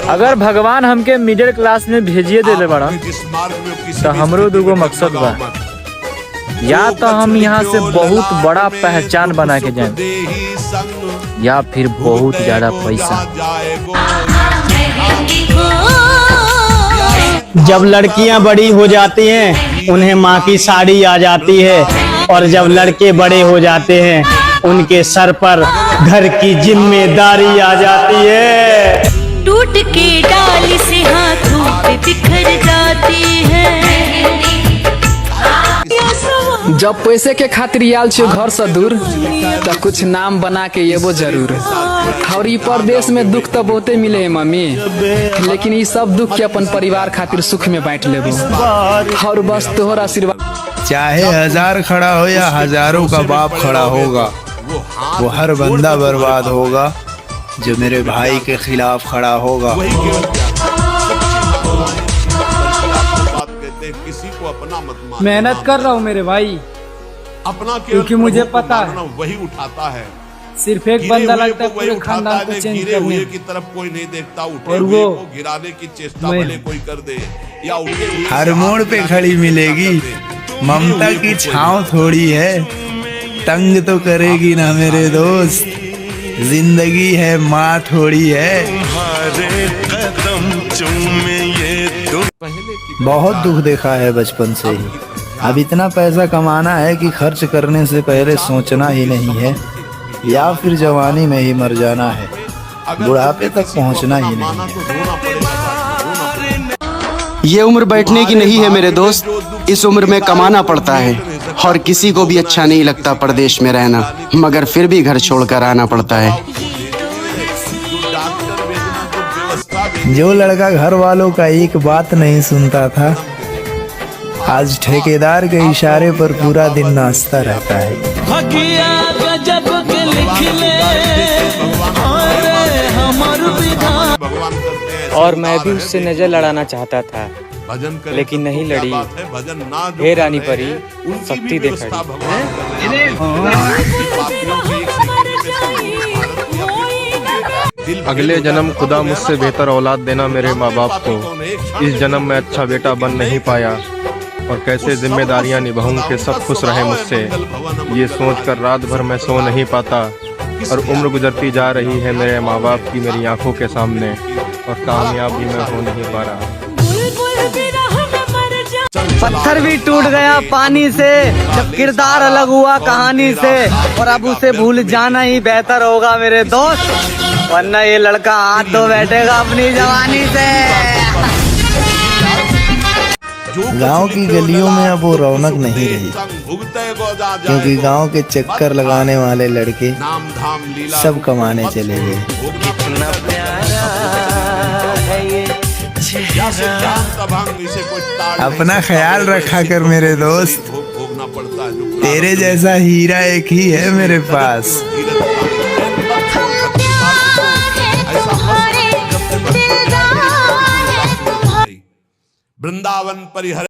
अगर भगवान हमके मिडिल क्लास में भेजिए देले बड़ा तो हमरो दूगो मकसद बा, या तो हम यहाँ से बहुत बड़ा पहचान बना के जाए, या फिर बहुत ज्यादा पैसा। जब लड़कियां बड़ी हो जाती हैं उन्हें माँ की साड़ी आ जाती है, और जब लड़के बड़े हो जाते हैं उनके सर पर घर की जिम्मेदारी आ जाती है। टूट के डाली से हाथों पे बिखर जाती है। जब पैसे के खातिर आयल छो घर से दूर तो कुछ नाम बना के येबो जरूर। और ई परदेश में दुख तो बहुते मिले है मम्मी, लेकिन ये सब दुख के अपन परिवार खातिर सुख में बांट लेबो। और बस तोहर आशीर्वाद। चाहे 1000 खड़ा हो या हजारों का बाप खड़ा होगा, वो हर बंदा बर्बाद होगा जो मेरे भाई के खिलाफ खड़ा होगा। मेहनत कर रहा हूँ मेरे भाई, अपना क्योंकि मुझे पता है वही उठाता है। सिर्फ एक बंदा लगता है पूरे खानदान को चेंज करने की तरफ कोई नहीं देखता, उठे और हुए वो को गिराने की चेष्टा भले कोई कर दे या उठे हुए हर मोड़ पे खड़ी मिलेगी, ममता की छांव थोड़ी है, तंग तो करेगी ना मेरे दोस्त, जिंदगी है माँ थोड़ी है। बहुत दुख देखा है बचपन से ही, अब इतना पैसा कमाना है कि खर्च करने से पहले सोचना ही नहीं है, या फिर जवानी में ही मर जाना है, बुढ़ापे तक पहुंचना ही नहीं है। ये उम्र बैठने की नहीं है मेरे दोस्त, इस उम्र में कमाना पड़ता है, और किसी को भी अच्छा नहीं लगता परदेश में रहना, मगर फिर भी घर छोड़कर आना पड़ता है। जो लड़का घर वालों का एक बात नहीं सुनता था, आज ठेकेदार के इशारे पर पूरा दिन नाचता रहता है। और मैं भी उससे नजर लड़ाना चाहता था, लेकिन नहीं लड़ी। हे रानी परी, शक्ति दिखाई। अगले जन्म खुदा मुझसे बेहतर औलाद देना मेरे माँ बाप को। इस जन्म में अच्छा बेटा बन नहीं पाया, और कैसे जिम्मेदारियां निभाऊं कि सब खुश रहे मुझसे, ये सोचकर रात भर मैं सो नहीं पाता। और उम्र गुजरती जा रही है मेरे माँ बाप की मेरी आंखों के सामने, और कामयाबी में हो नहीं पा रहा। पत्थर भी टूट गया पानी से, जब किरदार अलग हुआ कहानी से, और अब उसे भूल जाना ही बेहतर होगा मेरे दोस्त, वरना ये लड़का हाथ धो बैठेगा अपनी जवानी से। गांव की गलियों में अब वो रौनक नहीं रही, क्योंकि गांव के चक्कर लगाने वाले लड़के सब कमाने चले गए। अपना ख्याल रखा कर मेरे दोस्त, तेरे जैसा हीरा एक ही है मेरे पास। वृंदावन परिहर